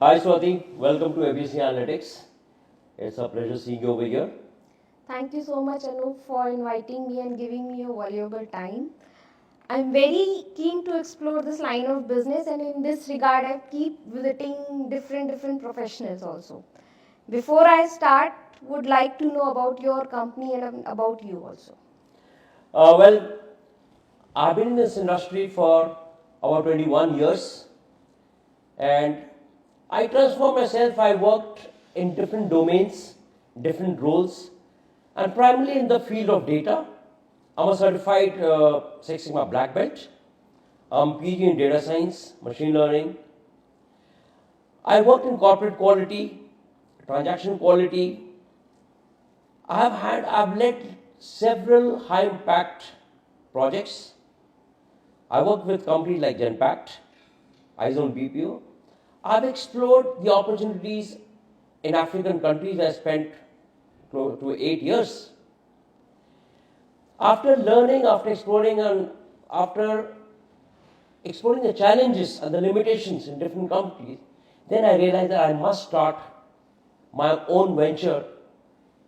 Hi Swati, welcome to ABSC Analytics. It's a pleasure seeing you over here. Thank you so much, Anup, for inviting me and giving me your valuable time. I'm very keen to explore this line of business, and in this regard, I keep visiting different professionals also. Before I start, would like to know about your company and about you also. Well, I've been in this industry for about 21 years and I transformed myself. I worked in different domains, different roles, and primarily in the field of data. I'm a certified Six Sigma Black Belt. I'm PhD in data science, machine learning. I worked in corporate quality, transaction quality. I've led several high impact projects. I worked with companies like Genpact, Izone BPO. I've explored the opportunities in African countries. I spent close to 8 years. After learning, after exploring the challenges and the limitations in different companies, then I realized that I must start my own venture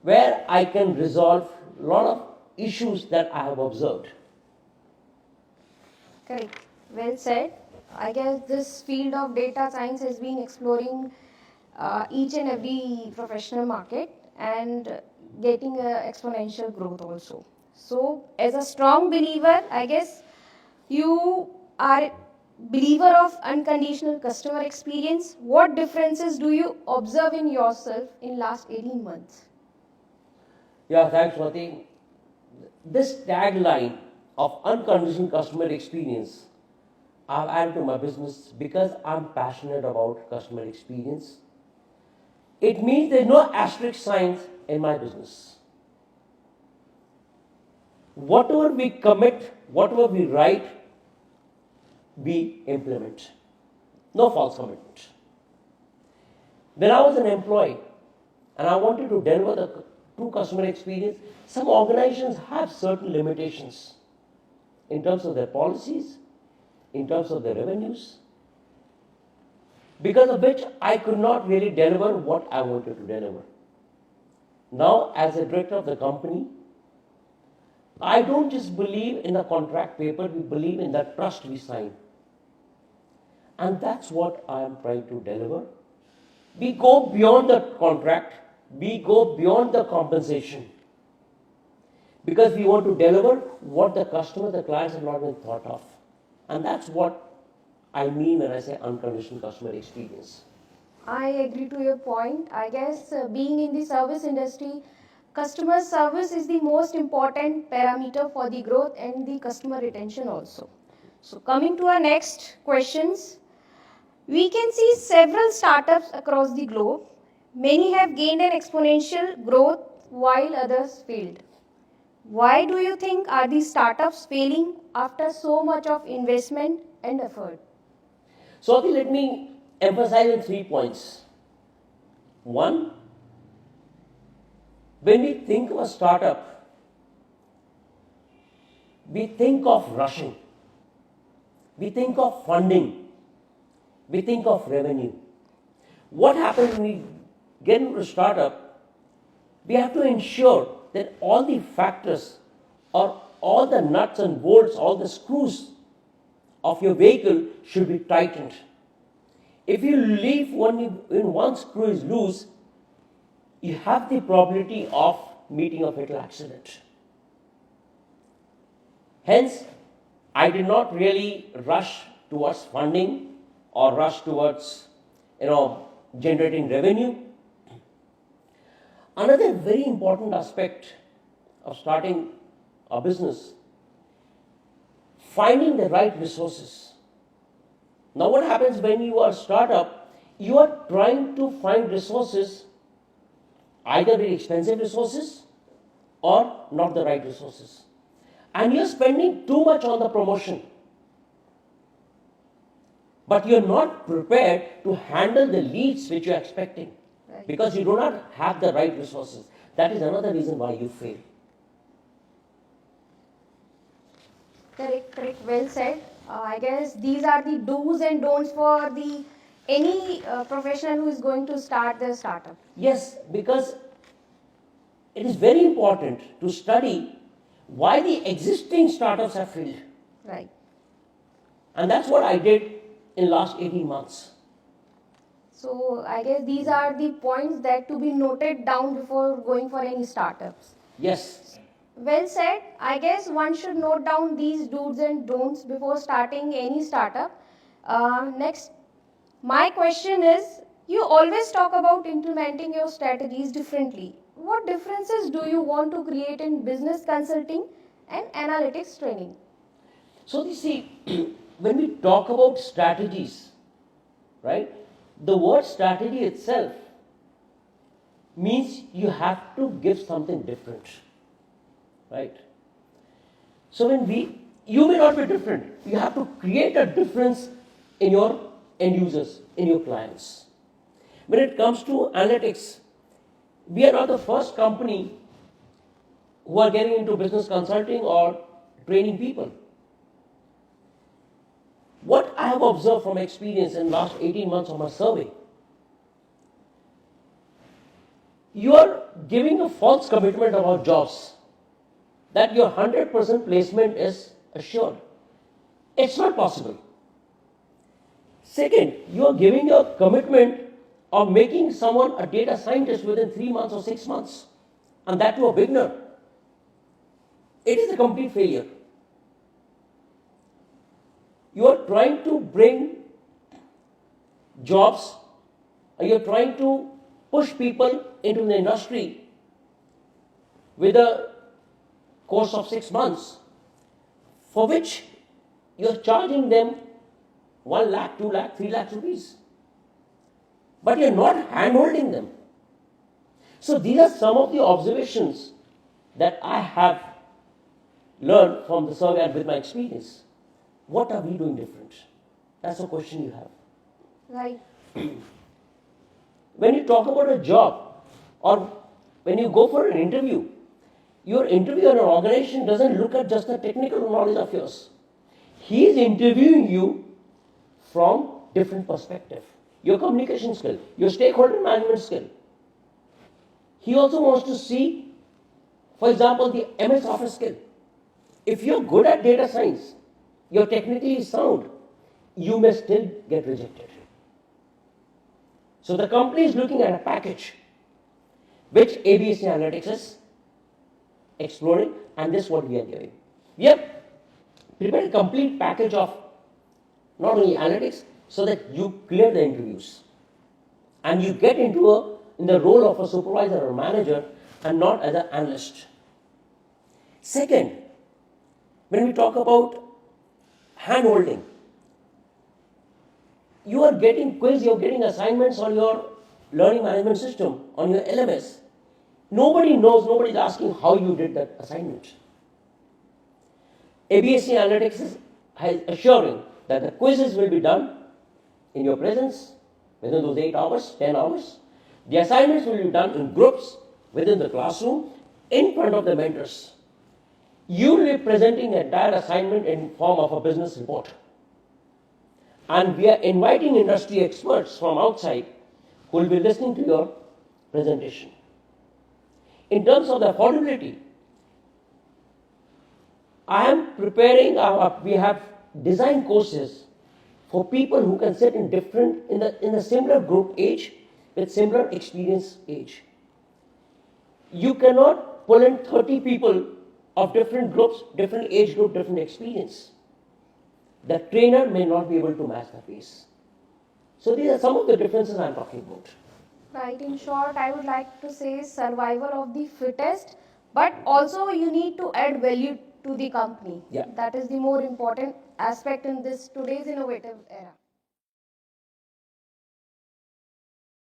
where I can resolve a lot of issues that I have observed. Correct. Well said. I guess this field of data science has been exploring each and every professional market and getting exponential growth also. So, as a strong believer, I guess you are believer of unconditional customer experience. What differences do you observe in yourself in last 18 months? Yeah, thanks, Swati. This tagline of unconditional customer experience I've added to my business because I'm passionate about customer experience. It means there's no asterisk signs in my business. Whatever we commit, whatever we write, we implement. No false commitment. When I was an employee and I wanted to deliver the true customer experience, some organizations have certain limitations in terms of their policies, in terms of their revenues, because of which I could not really deliver what I wanted to deliver. Now, as a director of the company, I don't just believe in the contract paper, we believe in the trust we sign. And that's what I am trying to deliver. We go beyond the contract, we go beyond the compensation. Because we want to deliver what the customer, the clients have not even thought of. And that's what I mean when I say unconditional customer experience. I agree to your point. I guess being in the service industry, customer service is the most important parameter for the growth and the customer retention also. So coming to our next questions, we can see several startups across the globe. Many have gained an exponential growth while others failed. Why do you think are these startups failing after so much of investment and effort? So, let me emphasize on 3 points. One, when we think of a startup, we think of rushing, we think of funding, we think of revenue. What happens when we get into a startup? We have to ensure that all the factors or all the nuts and bolts, all the screws of your vehicle should be tightened. If you leave one screw is loose, you have the probability of meeting a fatal accident. Hence, I did not really rush towards funding or rush towards generating revenue. Another very important aspect of starting a business, finding the right resources. Now, what happens when you are a startup? You are trying to find resources, either very expensive resources or not the right resources. And you're spending too much on the promotion. But you're not prepared to handle the leads which you're expecting because you do not have the right resources. That is another reason why you fail. Correct, correct. Well said. I guess these are the do's and don'ts for the any professional who is going to start their startup. Yes, because it is very important to study why the existing startups have failed. Right. And that's what I did in last 18 months. So I guess these are the points that to be noted down before going for any startups. Yes. Well said. I guess one should note down these do's and don'ts before starting any startup. Next, my question is, you always talk about implementing your strategies differently. What differences do you want to create in business consulting and analytics training? So you see, when we talk about strategies, right, the word strategy itself means you have to give something different, right? So you may not be different, you have to create a difference in your end users, in your clients. When it comes to analytics, we are not the first company who are getting into business consulting or training people. What I have observed from experience in the last 18 months of my survey, you are giving a false commitment about jobs that your 100% placement is assured. It's not possible. Second, you are giving your commitment of making someone a data scientist within 3 months or 6 months, and that to a beginner. It is a complete failure. You are trying to bring jobs, or you are trying to push people into the industry with a course of 6 months, for which you are charging them 1 lakh, 2 lakh, 3 lakh rupees. But you are not hand-holding them. So these are some of the observations that I have learned from the survey and with my experience. What are we doing different? That's the question you have. Right. When you talk about a job or when you go for an interview, your interviewer or organization doesn't look at just the technical knowledge of yours. He is interviewing you from different perspective. Your communication skill, your stakeholder management skill. He also wants to see, for example, the MS Office skill. If you're good at data science, you're technically sound, you may still get rejected. So the company is looking at a package which ABSC Analytics is exploring, and this is what we are giving. We have prepared a complete package of not only analytics, so that you clear the interviews and you get into in the role of a supervisor or manager and not as an analyst. Second, when we talk about hand-holding, you are getting quiz, you're getting assignments on your learning management system, on your LMS. Nobody knows, nobody's asking how you did that assignment. ABSC Analytics is assuring that the quizzes will be done in your presence within those 8 hours, 10 hours. The assignments will be done in groups within the classroom in front of the mentors. You will be presenting the entire assignment in form of a business report. And we are inviting industry experts from outside who will be listening to your presentation. In terms of the affordability, I am preparing, we have designed courses for people who can sit in a similar group age with similar experience age. You cannot pull in 30 people of different groups, different age group, different experience. The trainer may not be able to match the pace. So these are some of the differences I'm talking about. Right, in short, I would like to say survival of the fittest, but also you need to add value to the company. Yeah. That is the more important aspect in this today's innovative era.